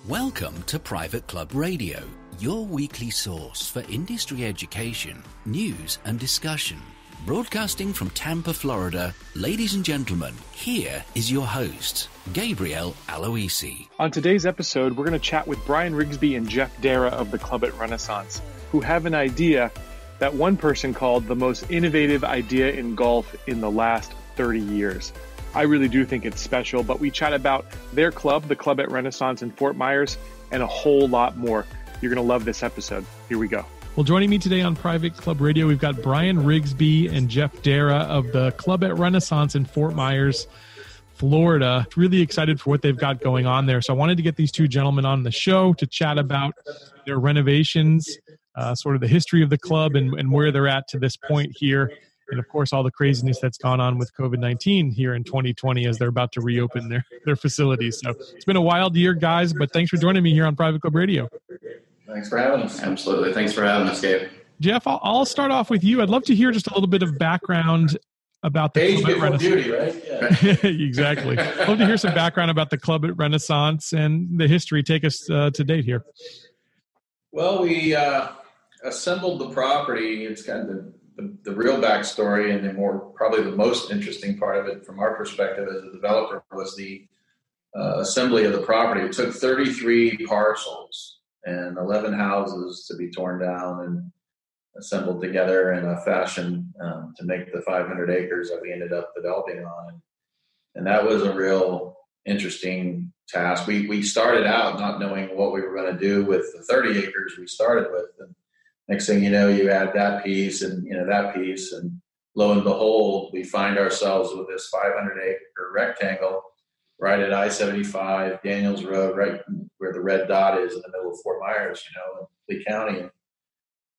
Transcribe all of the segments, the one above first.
Welcome to Private Club Radio, your weekly source for industry education, news and discussion. Broadcasting from Tampa, Florida, ladies and gentlemen, here is your host, Gabriel Aloisi. On today's episode, we're going to chat with Brian Rigsby and Jeff Darragh of the Club at Renaissance, who have an idea that one person called the most innovative idea in golf in the last 30 years. I really do think it's special, but we chat about their club, the Club at Renaissance in Fort Myers, and a whole lot more. You're going to love this episode. Here we go. Well, joining me today on Private Club Radio, we've got Brian Rigsby and Jeff Darragh of the Club at Renaissance in Fort Myers, Florida. Really excited for what they've got going on there. So I wanted to get these two gentlemen on the show to chat about their renovations, sort of the history of the club and where they're at to this point here. And of course, all the craziness that's gone on with COVID-19 here in 2020 as they're about to reopen their facilities. So it's been a wild year, guys, but thanks for joining me here on Private Club Radio. Thanks for having us. Absolutely. Thanks for having us, Gabe. Jeff, I'll start off with you. I'd love to hear just a little bit of background about the Age Club at Renaissance. Beauty, right? Yeah. Exactly. I'd love to hear some background about the Club at Renaissance and the history. Take us to date here. Well, we assembled the property. It's kind of the real backstory, and probably the most interesting part of it from our perspective as a developer was the assembly of the property. It took 33 parcels and 11 houses to be torn down and assembled together in a fashion to make the 500 acres that we ended up developing on. And that was a real interesting task. We started out not knowing what we were going to do with the 30 acres we started with. And next thing you know, you add that piece and that piece, and lo and behold, we find ourselves with this 500-acre rectangle right at I-75, Daniels Road, right where the red dot is in the middle of Fort Myers, in Lee County. And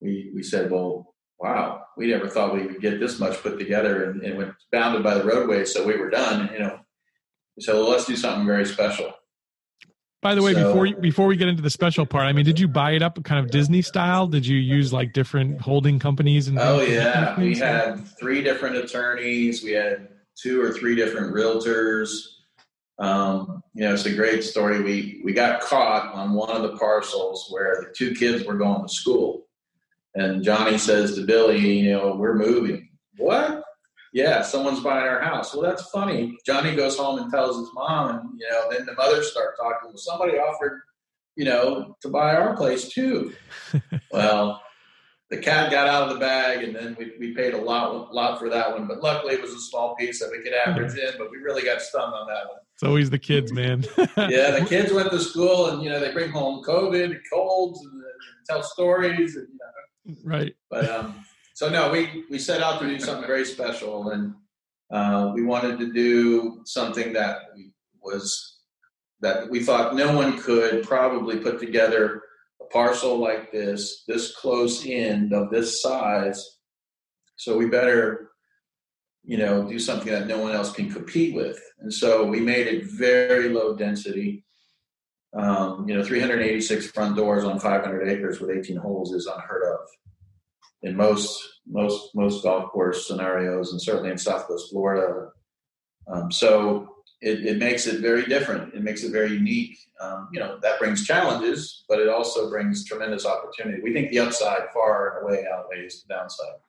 we said, well, wow, we never thought we would get this much put together, and it was bounded by the roadway, so we were done. We said, well, let's do something very special. By the way, before we get into the special part, I mean, did you buy it up kind of Disney style? Did you use like different holding companies? Oh yeah, we had 3 different attorneys. We had 2 or 3 different realtors. It's a great story. We got caught on one of the parcels where the 2 kids were going to school, and Johnny says to Billy, we're moving. What? Yeah, someone's buying our house. Well, that's funny. Johnny goes home and tells his mom, and then the mothers start talking. Well, somebody offered, to buy our place too. Well, the cat got out of the bag, and then we paid a lot for that one. But luckily, it was a small piece that we could average in. But we really got stung on that one. It's always the kids, man. Yeah, the kids went to school, and they bring home COVID, colds, and tell stories, and right. But so no, we set out to do something very special, and we wanted to do something that we thought no one could probably put together a parcel like this close in of this size. So we better, do something that no one else can compete with. And so we made it very low density. 386 front doors on 500 acres with 18 holes is unheard of in most golf course scenarios, and certainly in Southwest Florida. So it makes it very different. It makes it very unique. That brings challenges, but it also brings tremendous opportunity. We think the upside far and away outweighs the downside.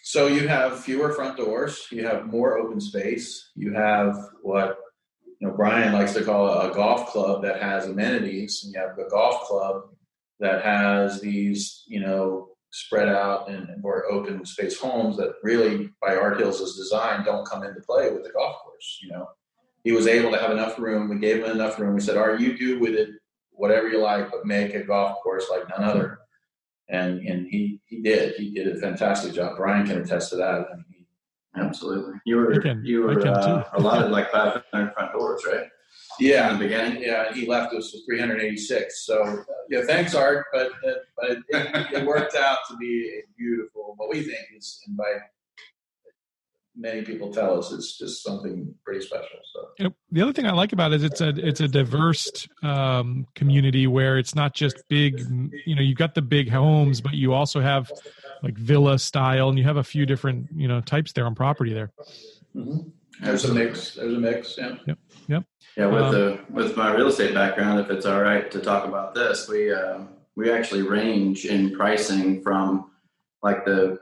So you have fewer front doors. You have more open space. You have what Brian likes to call a golf club that has amenities, and you have a golf club that has these, spread out and more open space homes that really, by Art Hills' design, don't come into play with the golf course. He was able to have enough room. We gave him enough room. We said, Art, you do with it whatever you like, but make a golf course like none other. And he did. He did a fantastic job. Brian can attest to that. Absolutely. You were allotted like 500 front doors, right? Yeah, in the beginning. Yeah, and he left us with 386. So, thanks, Art. But it worked out to be a beautiful, what we think is, and by many people tell us, it's just something pretty special. So the other thing I like about it is it's a diverse community where it's not just big. You've got the big homes, but you also have like villa style, and you have a few different types there on property there. Mm-hmm. There's a mix. Yeah. Yep. Yeah. With my real estate background, if it's all right to talk about this, we actually range in pricing from like the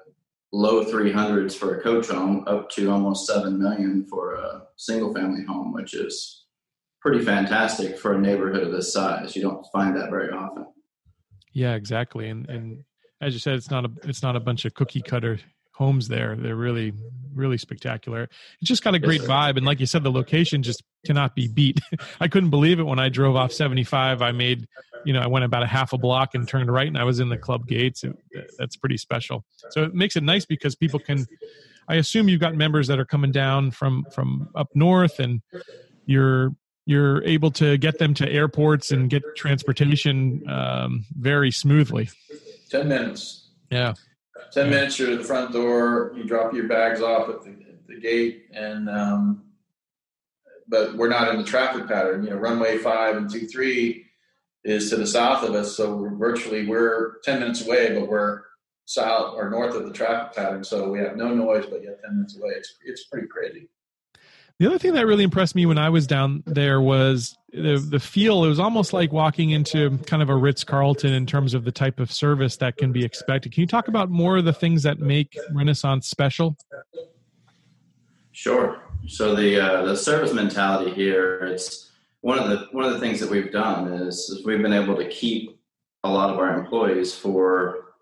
low 300s for a coach home up to almost $7 million for a single family home, which is pretty fantastic for a neighborhood of this size. You don't find that very often. Yeah, exactly. And as you said, it's not a bunch of cookie cutter homes there. They're really, really spectacular. It's just got a great vibe. And like you said, the location just cannot be beat. I couldn't believe it when I drove off 75. I went about a half a block and turned right, and I was in the club gates. That's pretty special. So it makes it nice because people I assume you've got members that are coming down from up north, and you're able to get them to airports and get transportation very smoothly. 10 minutes. Yeah. 10 minutes, you're at the front door, you drop your bags off at the gate, and but we're not in the traffic pattern. Runway 5 and 23 is to the south of us, so we're 10 minutes away, but we're south or north of the traffic pattern, so we have no noise, but yet 10 minutes away. It's pretty crazy. The other thing that really impressed me when I was down there was the feel. It was almost like walking into kind of a Ritz Carlton in terms of the type of service that can be expected. Can you talk about more of the things that make Renaissance special? Sure. So the service mentality here, it's one of the things that we've done is we've been able to keep a lot of our employees for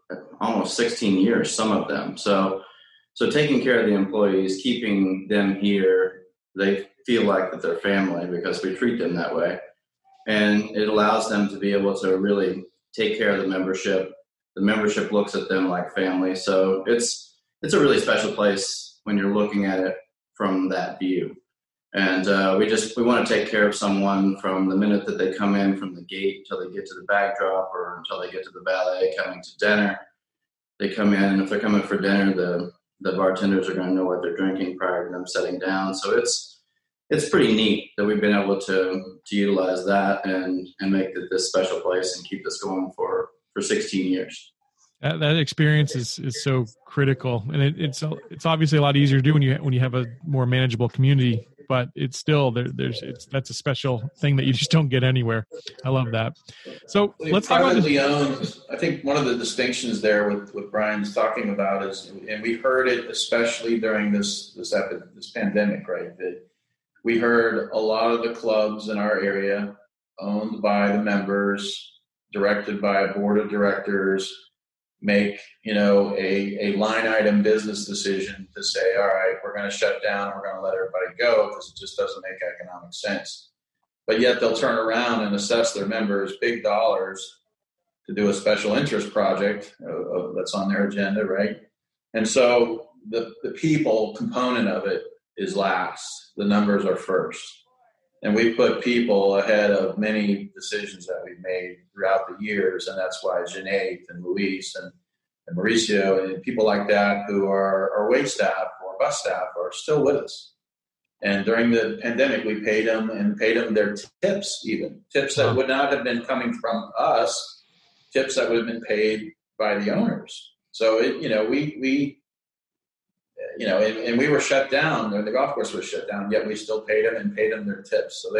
almost 16 years, some of them. So taking care of the employees, keeping them here, they feel like that they're family because we treat them that way. And it allows them to be able to really take care of the membership. The membership looks at them like family. So it's a really special place when you're looking at it from that view. And we want to take care of someone from the minute that they come in from the gate until they get to the bag drop or until they get to the valet coming to dinner. They come in, and if they're coming for dinner, the bartenders are going to know what they're drinking prior to them setting down. So it's pretty neat that we've been able to utilize that and make it this special place and keep this going for 16 years. That experience is so critical, and it's obviously a lot easier to do when you have a more manageable community. But it's still that's a special thing that you just don't get anywhere. I love that. So let's talk about this. Owned, I think one of the distinctions there with what Brian's talking about is, and we heard it especially during this pandemic, right? That we heard a lot of the clubs in our area owned by the members, directed by a board of directors, make a line item business decision to say, all right, we're going to shut down and we're going to let everybody go because it just doesn't make economic sense. But yet they'll turn around and assess their members big dollars to do a special interest project that's on their agenda, right? And so the people component of it is last. The numbers are first. And we put people ahead of many decisions that we've made throughout the years. And that's why Janae and Luis and Mauricio and people like that who are wait staff or bus staff are still with us. And during the pandemic, we paid them their tips, even tips that would not have been coming from us, tips that would have been paid by the owners. So and we were shut down. The golf course was shut down, yet we still paid them their tips. So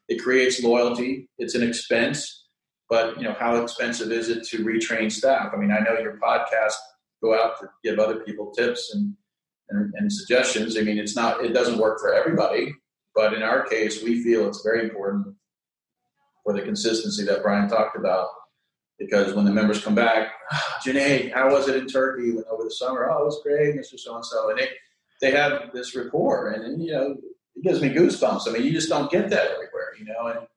it creates loyalty. It's an expense, but how expensive is it to retrain staff? I mean, I know your podcast go out to give other people tips and suggestions. I mean, it doesn't work for everybody, but in our case, we feel it's very important for the consistency that Brian talked about. Because when the members come back, Janae, how was it in Turkey over the summer? Oh, it was great, Mr. So-and-so. And they have this rapport, and it gives me goosebumps. I mean, you just don't get that everywhere, And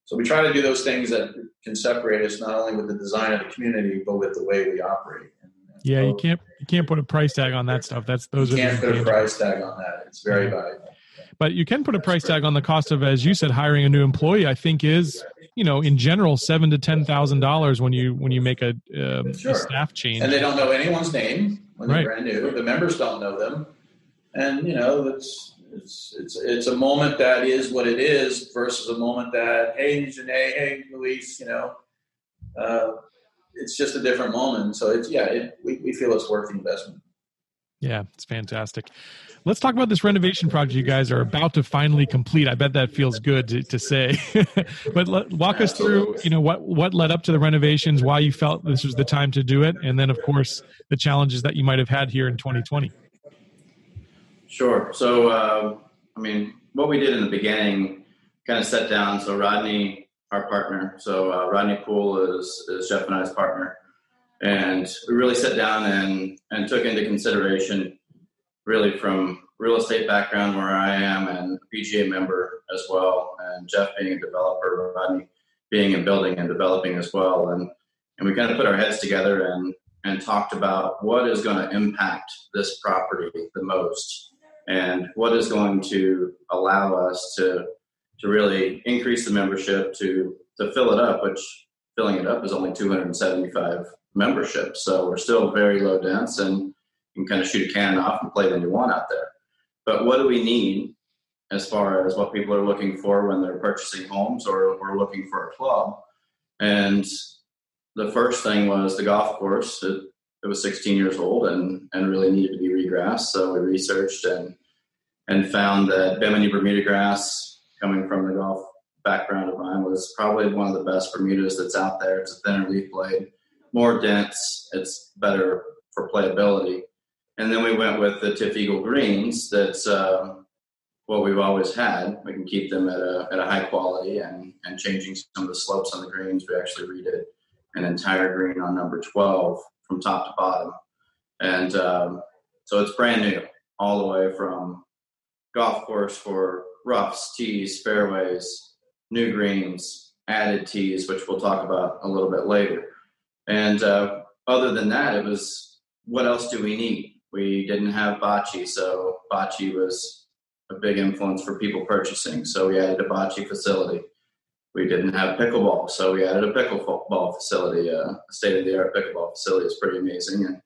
so we try to do those things that can separate us not only with the design of the community, but with the way we operate. Yeah, you can't put a price tag on that stuff. You can't put a price tag on that. It's very valuable. But you can put a price tag on the cost of, as you said, hiring a new employee. I think is, in general, $7,000 to $10,000 when you make a staff change. And they don't know anyone's name when they're brand new. The members don't know them, and it's a moment that is what it is versus a moment that, hey Janae, hey Luis, it's just a different moment. So we feel it's worth the investment. Yeah, it's fantastic. let's talk about this renovation project you guys are about to finally complete. I bet that feels good to say. But walk us through, what led up to the renovations, why you felt this was the time to do it, and then, of course, the challenges that you might have had here in 2020. Sure. So, what we did in the beginning kind of set down. So Rodney, our partner, Rodney Poole is Jeff and I's partner. And we really sat down and took into consideration, really from real estate background where I am and PGA member as well, and Jeff being a developer, Rodney being in building and developing as well. And we kind of put our heads together and talked about what is going to impact this property the most and what is going to allow us to really increase the membership to fill it up, which filling it up is only 275 memberships. So we're still very low dense and you can kind of shoot a cannon off and play when you want out there. But what do we need as far as what people are looking for when they're purchasing homes or looking for a club? And the first thing was the golf course. It was 16 years old and really needed to be regrassed. So we researched and found that Bimini Bermuda grass, coming from the golf background of mine, was probably one of the best Bermudas that's out there. It's a thinner leaf blade, more dense, it's better for playability. And then we went with the Tiff Eagle greens. That's what we've always had. We can keep them at a high quality and changing some of the slopes on the greens. We actually redid an entire green on number 12 from top to bottom. And so it's brand new all the way from golf course for roughs, tees, fairways, new greens, added tees, which we'll talk about a little bit later. And other than that, it was, what else do we need? We didn't have bocce, so bocce was a big influence for people purchasing. So we added a bocce facility. We didn't have pickleball, so we added a pickleball facility. A state-of-the-art pickleball facility is pretty amazing. And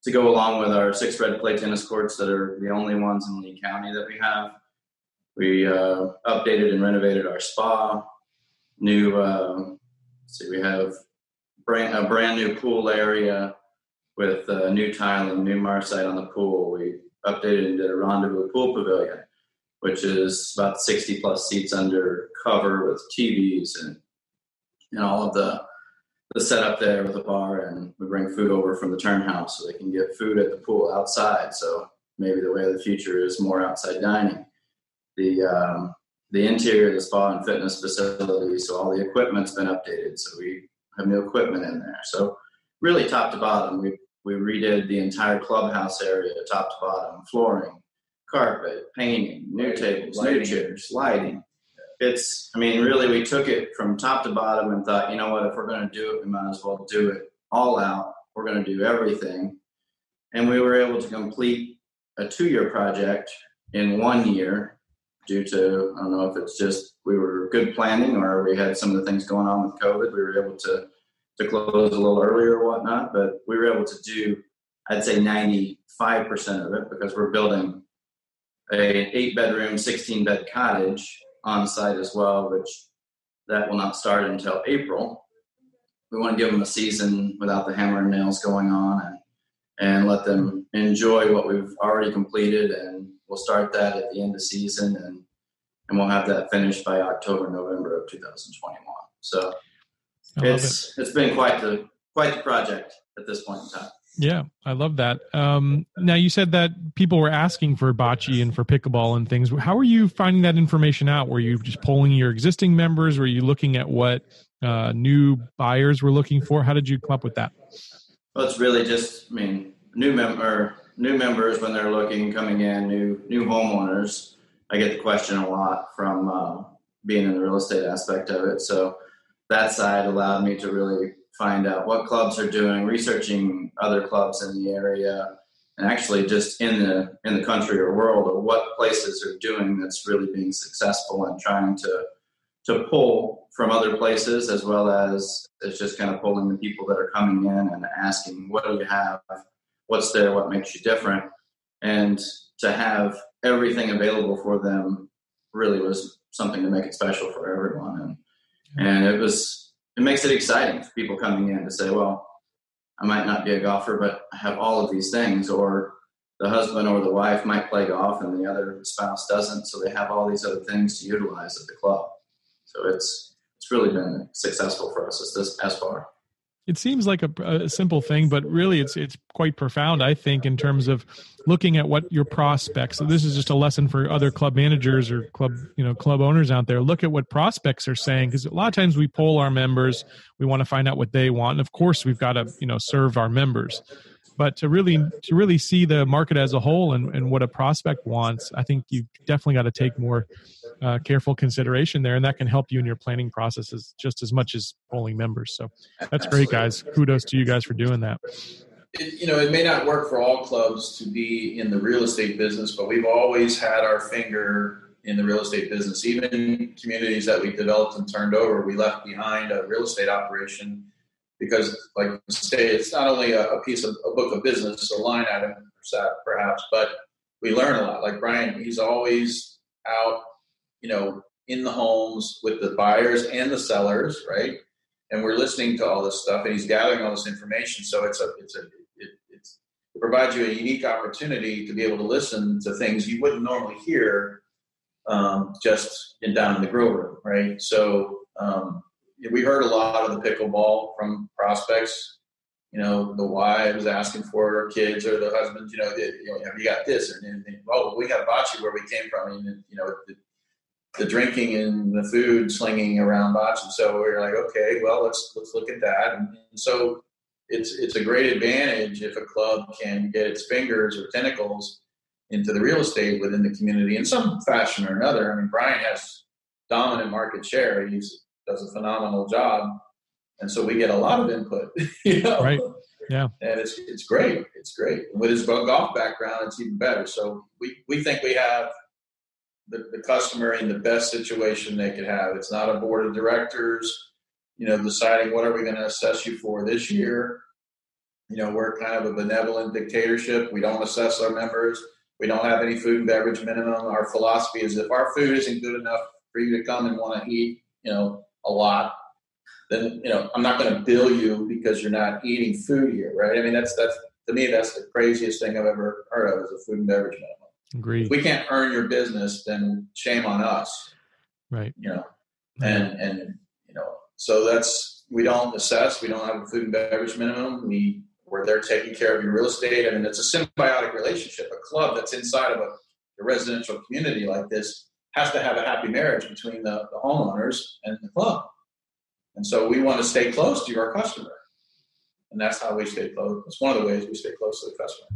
to go along with our 6 red clay tennis courts that are the only ones in Lee County that we have, we updated and renovated our spa. We have a brand new pool area with new tiling, new Marsite on the pool. We updated and did a rendezvous pool pavilion, which is about 60 plus seats under cover with TVs and all of the setup there with a bar. And we bring food over from the turn house so they can get food at the pool outside. So maybe the way of the future is more outside dining. The interior of the spa and fitness facility, so all the equipment's been updated. So we have new equipment in there. So really top to bottom, we redid the entire clubhouse area, top to bottom, flooring, carpet, painting, new tables, new chairs, lighting. Really we took it from top to bottom and thought, you know what, if we're going to do it, we might as well do it all out. We're going to do everything. And we were able to complete a 2-year project in 1 year due to, I don't know if it's just we were good planning or we had some of the things going on with COVID. We were able to close a little earlier or whatnot, but we were able to do, I'd say 95% of it, because we're building an 8-bedroom, 16-bed cottage on site as well, which that will not start until April. We want to give them a season without the hammer and nails going on and let them enjoy what we've already completed, and we'll start that at the end of season and we'll have that finished by October, November of 2021. So it's been quite the project at this point in time. Yeah, I love that. Now, you said that people were asking for bocce and for pickleball and things. How were you finding that information out? Were you just polling your existing members? Were you looking at what new buyers were looking for? How did you come up with that? Well, it's really just, new members when they're looking, coming in, new homeowners. I get the question a lot from being in the real estate aspect of it. So that side allowed me to really find out what clubs are doing, researching other clubs in the area, and actually just in the country or world, or what places are doing that's really being successful, and trying to pull from other places, as well as it's just kind of pulling the people that are coming in and asking, what do you have? What's there? What makes you different? And to have everything available for them really was something to make it special for everyone. And it makes it exciting for people coming in to say, well, I might not be a golfer, but I have all of these things, or the husband or the wife might play golf and the other spouse doesn't. So they have all these other things to utilize at the club. So it's really been successful for us as far. It seems like a simple thing, but really it's quite profound, I think, in terms of looking at what your prospects. So this is just a lesson for other club managers or club owners out there. Look at what prospects are saying, because a lot of times we poll our members. We want to find out what they want. And of course, we've got to, serve our members. But to really see the market as a whole and what a prospect wants, I think you've definitely got to take more careful consideration there, and that can help you in your planning processes just as much as polling members. So that's great, guys. Kudos to you guys for doing that. It may not work for all clubs to be in the real estate business, but we've always had our finger in the real estate business. Even communities that we developed and turned over, we left behind a real estate operation because, like you say, it's not only a book of business, a line item perhaps, but we learn a lot. Like Brian, he's always out, in the homes with the buyers and the sellers, right? And we're listening to all this stuff, and he's gathering all this information. So it provides you a unique opportunity to be able to listen to things you wouldn't normally hear just down in the grill room, right? So we heard a lot of the pickleball from prospects. The wives asking for her kids or the husbands, have you got this? And we got bocce where we came from, and the drinking and the food slinging around bocce. So we were like, okay, well, let's look at that. And so it's a great advantage if a club can get its fingers or tentacles into the real estate within the community in some fashion or another. I mean, Brian has dominant market share. He does a phenomenal job. And so we get a lot of input, Right. Yeah. And it's great. It's great. And with his golf background, it's even better. So we think we have the customer in the best situation they could have. It's not a board of directors, deciding what are we going to assess you for this year. We're kind of a benevolent dictatorship. We don't assess our members. We don't have any food and beverage minimum. Our philosophy is if our food isn't good enough for you to come and want to eat, a lot, then, I'm not going to bill you because you're not eating food here, right? I mean, that's to me, that's the craziest thing I've ever heard of is a food and beverage minimum. Agreed. If we can't earn your business, then shame on us. Right. So we don't assess. We don't have a food and beverage minimum. We're there taking care of your real estate. I mean, it's a symbiotic relationship. A club that's inside of a residential community like this has to have a happy marriage between the homeowners and the club. And so we want to stay close to our customer. And that's how we stay close. It's one of the ways we stay close to the customer.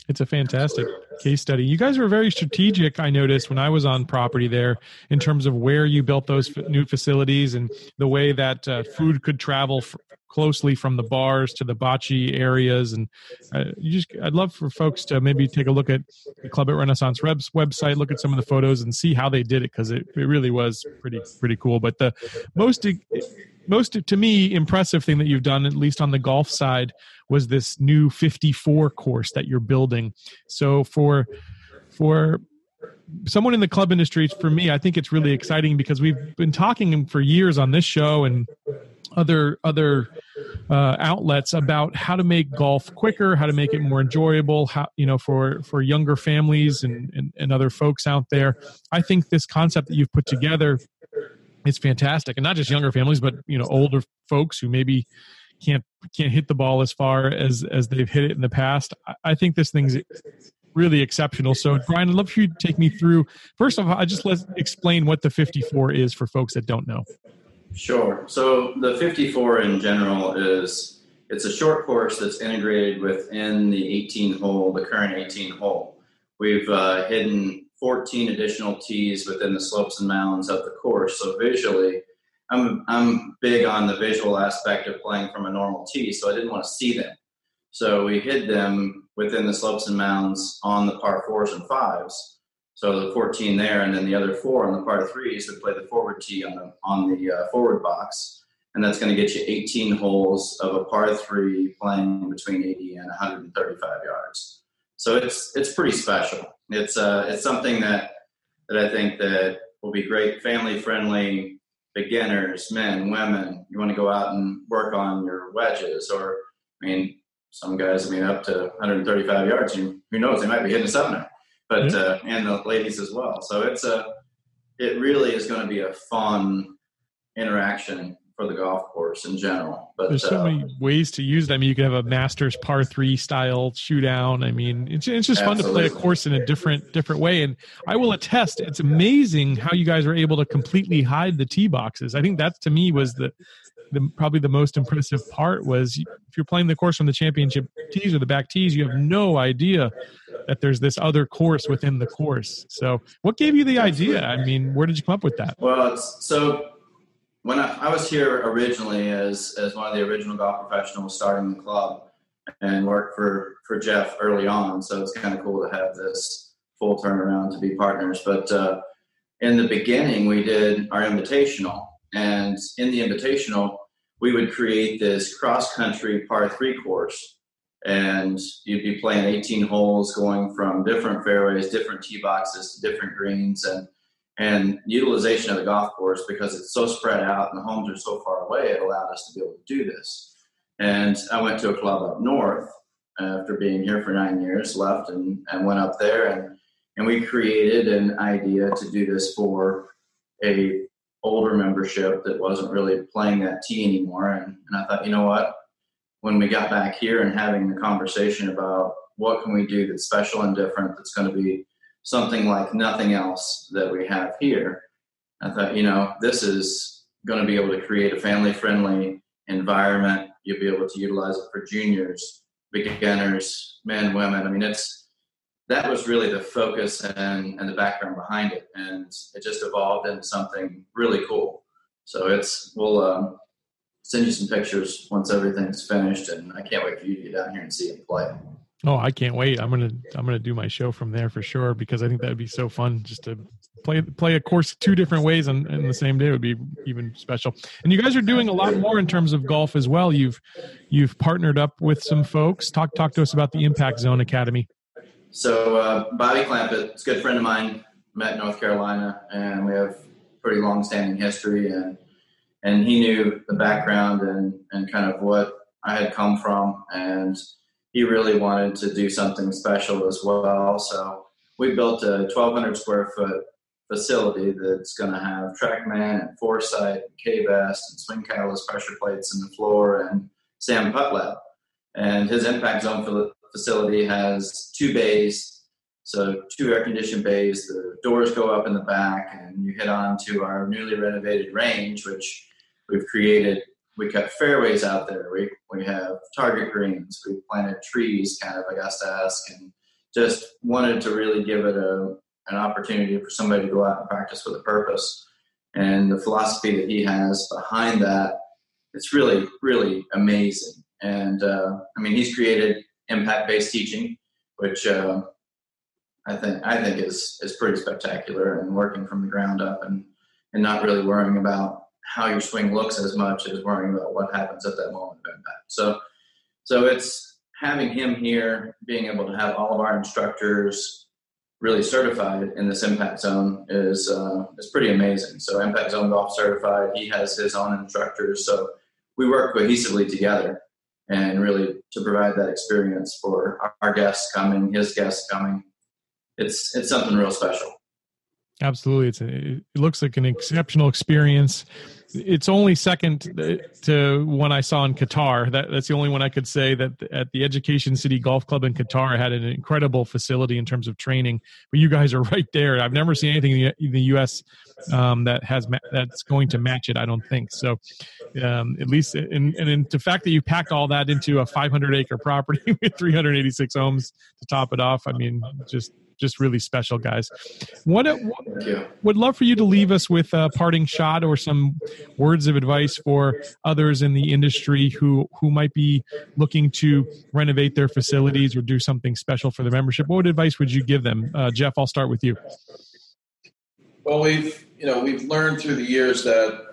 It's a fantastic case study. You guys were very strategic, I noticed, when I was on property there in terms of where you built those new facilities and the way that food could travel closely from the bars to the bocce areas. And I'd love for folks to maybe take a look at the Club at Renaissance Reb's website, look at some of the photos and see how they did it, because it really was pretty cool. But the most to me impressive thing that you've done, at least on the golf side, was this new 54 course that you're building. So for someone in the club industry, for me, I think it's really exciting because we've been talking for years on this show and other outlets about how to make golf quicker, how to make it more enjoyable, how, for younger families and other folks out there. I think this concept that you've put together is fantastic, and not just younger families, but older folks who maybe can't hit the ball as far as they've hit it in the past. I think this thing's really exceptional. So, Brian, I'd love for you to take me through. First of all, let's explain what the 54 is for folks that don't know. Sure. So the 54 in general it's a short course that's integrated within the current 18 hole. We've hidden 14 additional tees within the slopes and mounds of the course. So visually, I'm big on the visual aspect of playing from a normal tee, so I didn't want to see them. So we hid them within the slopes and mounds on the par 4s and 5s. So the 14 there, and then the other 4 on the par 3s would play the forward tee on the forward box. And that's going to get you 18 holes of a par 3 playing between 80 and 135 yards. So it's pretty special. It's something that I think that will be great, family friendly, beginners, men, women. You want to go out and work on your wedges, or some guys, I mean, up to 135 yards. Who knows? They might be hitting a 7er, but and the ladies as well. So it really is going to be a fun interaction for the golf course in general. But there's so many ways to use it. I mean, you could have a Masters par 3 style shootout. I mean, it's just fun to play a course in a different way. And I will attest, it's amazing how you guys were able to completely hide the tee boxes. I think that to me was probably the most impressive part. Was if you're playing the course from the championship tees or the back tees, you have no idea that there's this other course within the course. So what gave you the idea? I mean, where did you come up with that? Well, so when I was here originally as one of the original golf professionals starting the club, and worked for Jeff early on, so it's kind of cool to have this full turnaround to be partners. But in the beginning, we did our invitational, and in the invitational, we would create this cross-country par 3 course, and you'd be playing 18 holes going from different fairways, different tee boxes to different greens, and utilization of the golf course, because it's so spread out and the homes are so far away, it allowed us to be able to do this. And I went to a club up north after being here for 9 years, left and went up there, and we created an idea to do this for a older membership that wasn't really playing that tee anymore. And I thought, you know what, when we got back here and having the conversation about what can we do that's special and different, that's going to be something like nothing else that we have here, I thought, this is going to be able to create a family-friendly environment. You'll be able to utilize it for juniors, beginners, men, women. I mean, that was really the focus and the background behind it. And it just evolved into something really cool. So we'll send you some pictures once everything's finished, and I can't wait for you to get down here and see it play. Oh, I can't wait. I'm gonna do my show from there for sure, because I think that'd be so fun just to play a course 2 different ways on the same day would be even special. And you guys are doing a lot more in terms of golf as well. You've partnered up with some folks. Talk to us about the Impact Zone Academy. So Bobby Clampett, it's a good friend of mine, met in North Carolina, and we have pretty long-standing history, and he knew the background and kind of what I had come from, and he really wanted to do something special as well. So we built a 1,200 square foot facility that's going to have TrackMan and Foresight and K-Vest and swing catalyst pressure plates in the floor and Sam Putt Lab. And his Impact Zone facility has 2 bays, so 2 air-conditioned bays. The doors go up in the back, and you hit on to our newly renovated range, which we've created. We cut fairways out there. We have target greens. We planted trees, kind of, I guess, to ask, and just wanted to really give it an opportunity for somebody to go out and practice with a purpose. And the philosophy that he has behind that, it's really, really amazing. And he's created impact-based teaching, which I think is pretty spectacular, and working from the ground up and not really worrying about how your swing looks as much as worrying about what happens at that moment of impact. So it's having him here, being able to have all of our instructors really certified in this Impact Zone is pretty amazing. So Impact Zone Golf certified, he has his own instructors. So we work cohesively together, and really to provide that experience for our guests coming, his guests coming. It's something real special. Absolutely. It looks like an exceptional experience. It's only second to one I saw in Qatar. That's the only one I could say that at the Education City Golf Club in Qatar had an incredible facility in terms of training. But you guys are right there. I've never seen anything in the U.S. That's going to match it. I don't think so. At least, and the fact that you packed all that into a 500-acre property with 386 homes to top it off. I mean, just really special, guys. Would love for you to leave us with a parting shot or some words of advice for others in the industry who might be looking to renovate their facilities or do something special for their membership. What advice would you give them? Jeff, I'll start with you. Well, we've learned through the years that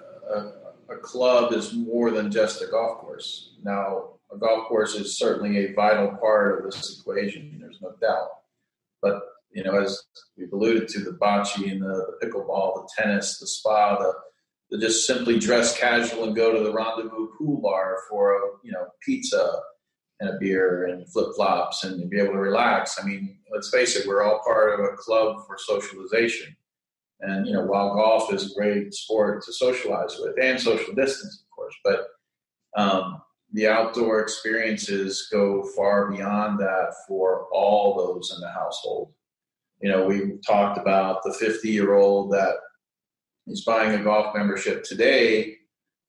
a club is more than just a golf course. Now, a golf course is certainly a vital part of this equation. There's no doubt. But as we've alluded to, the bocce and the pickleball, the tennis, the spa, the just simply dress casual and go to the rendezvous pool bar for pizza. and a beer and flip-flops and be able to relax. I mean, let's face it, we're all part of a club for socialization. And, while golf is a great sport to socialize with and social distance, of course, but the outdoor experiences go far beyond that for all those in the household. We talked about the 50-year-old that is buying a golf membership today.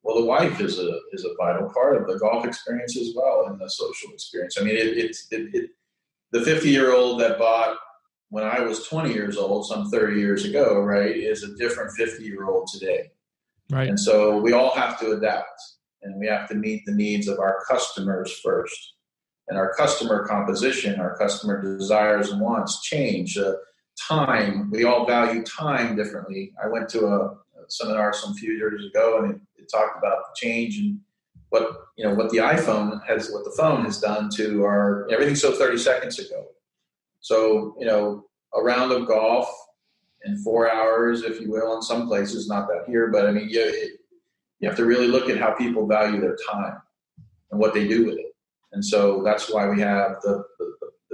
Well, the wife is a vital part of the golf experience as well, and the social experience. I mean, the 50-year-old that bought when I was 20 years old, some 30 years ago, right, is a different 50-year-old today. Right. And so we all have to adapt, and we have to meet the needs of our customers first. And our customer composition, our customer desires and wants change. Time, we all value time differently. I went to a seminar some few years ago, and it talked about the change and what the phone has done to everything. So 30 seconds ago. So, a round of golf in 4 hours, if you will, in some places, not that here, but I mean, you have to really look at how people value their time and what they do with it. And so that's why we have the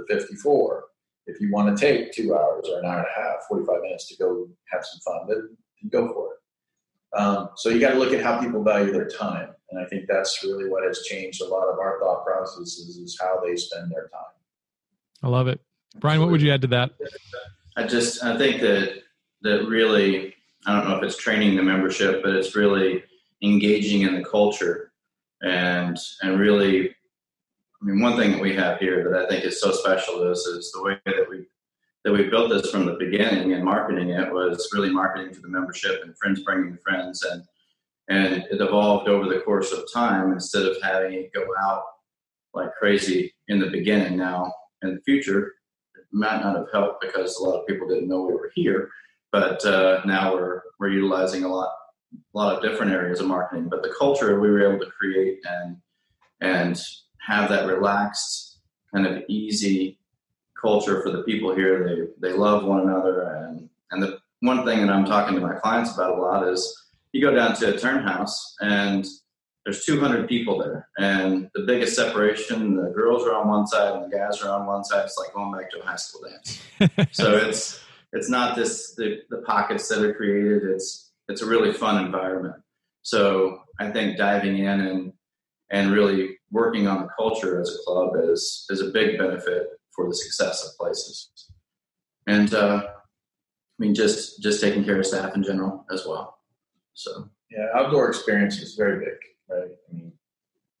54. If you want to take 2 hours or an hour and a half, 45 minutes to go have some fun, then go for it. So you got to look at how people value their time. And I think that's really what has changed a lot of our thought processes is how they spend their time. I love it. Brian, what would you add to that? I think that really, I don't know if it's training the membership, but it's really engaging in the culture and really, I mean, one thing that we have here that I think is so special is the way that we built this from the beginning, and marketing it was really marketing to the membership and friends bringing friends, and it evolved over the course of time instead of having it go out like crazy in the beginning. Now, in the future, it might not have helped because a lot of people didn't know we were here, but now we're utilizing a lot of different areas of marketing. But the culture we were able to create and have that relaxed, kind of easy culture for the people here. They love one another. And the one thing that I'm talking to my clients about a lot is you go down to a turn house and there's 200 people there. And the biggest separation, the girls are on one side and the guys are on one side. It's like going back to a high school dance. So it's not the pockets that are created. It's a really fun environment. So I think diving in and really working on the culture as a club is a big benefit for the success of places. And I mean, just taking care of staff in general as well. So yeah, outdoor experience is very big, right? I mean,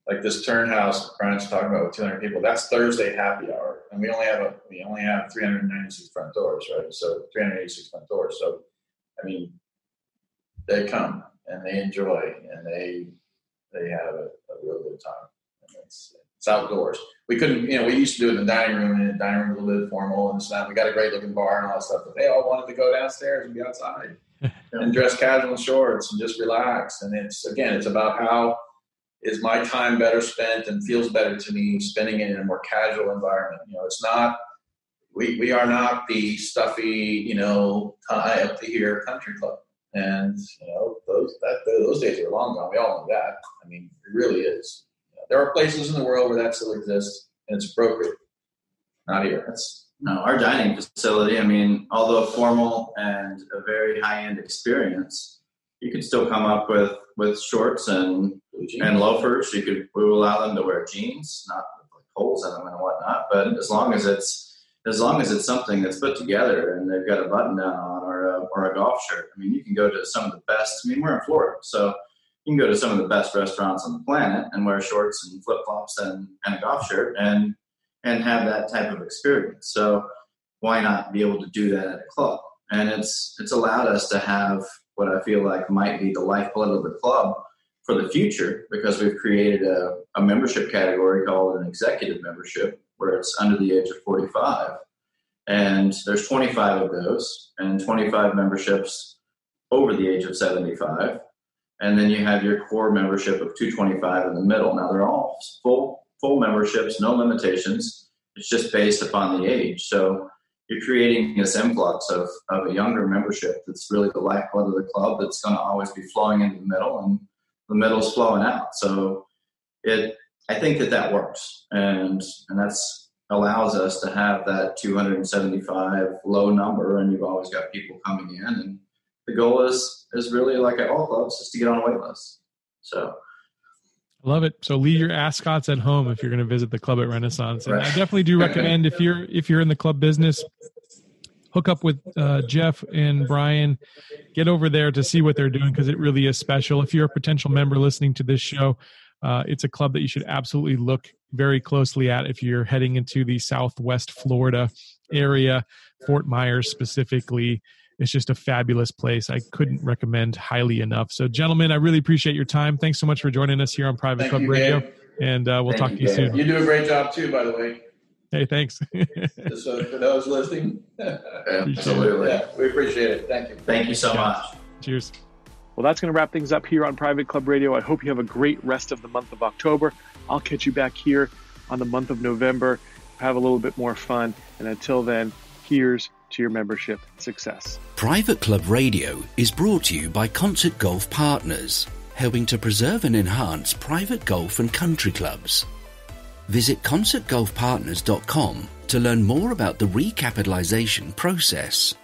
like this turn house Brian's talking about with 200 people, that's Thursday happy hour. And we only have 396 front doors, right? So 386 front doors. So, I mean, they come and they enjoy and they have a real good time. And it's outdoors. We couldn't, we used to do it in the dining room, and the dining room was a little formal and stuff. We got a great looking bar and all that stuff, but they all wanted to go downstairs and be outside and dress casual shorts and just relax. And it's about how is my time better spent and feels better to me spending it in a more casual environment. It's not, we are not the stuffy, tie up to here country club. And, those days are long gone. We all know that. I mean, it really is. There are places in the world where that still exists, and it's appropriate. Not here. No, our dining facility, I mean, although formal and a very high-end experience, you could still come up with shorts and loafers. We will allow them to wear jeans, not with holes in them and whatnot, but as long as it's something that's put together and they've got a button down on or a golf shirt. I mean, you can go to some of the best. I mean, we're in Florida, so you can go to some of the best restaurants on the planet and wear shorts and flip-flops and a golf shirt and have that type of experience. So why not be able to do that at a club? And it's allowed us to have what I feel like might be the lifeblood of the club for the future, because we've created a membership category called an executive membership, where it's under the age of 45. And there's 25 of those and 25 memberships over the age of 75. And then you have your core membership of 225 in the middle. Now they're all full memberships, no limitations. It's just based upon the age. So you're creating this influx of a younger membership that's really the lifeblood of the club, that's going to always be flowing into the middle, and the middle's flowing out. So I think that works, and that's allows us to have that 275 low number, and you've always got people coming in, and the goal is really, like at all clubs, is to get on a wait list. So I love it. So leave your ascots at home if you're going to visit the club at Renaissance. And right. I definitely do recommend if you're in the club business, hook up with Jeff and Brian, get over there to see what they're doing, because it really is special. If you're a potential member listening to this show, it's a club that you should absolutely look very closely at if you're heading into the Southwest Florida area, Fort Myers specifically. It's just a fabulous place. I couldn't recommend highly enough. So, gentlemen, I really appreciate your time. Thanks so much for joining us here on Private Club Radio. Gabe. And we'll talk to you soon. You do a great job too, by the way. Hey, thanks. Just so for those listening. Absolutely. Yeah, we appreciate it. Thank you. Thank you so much. Cheers. Well, that's going to wrap things up here on Private Club Radio. I hope you have a great rest of the month of October. I'll catch you back here on the month of November. Have a little bit more fun. And until then, here's to your membership success. Private Club Radio is brought to you by Concert Golf Partners, helping to preserve and enhance private golf and country clubs. Visit concertgolfpartners.com to learn more about the recapitalization process.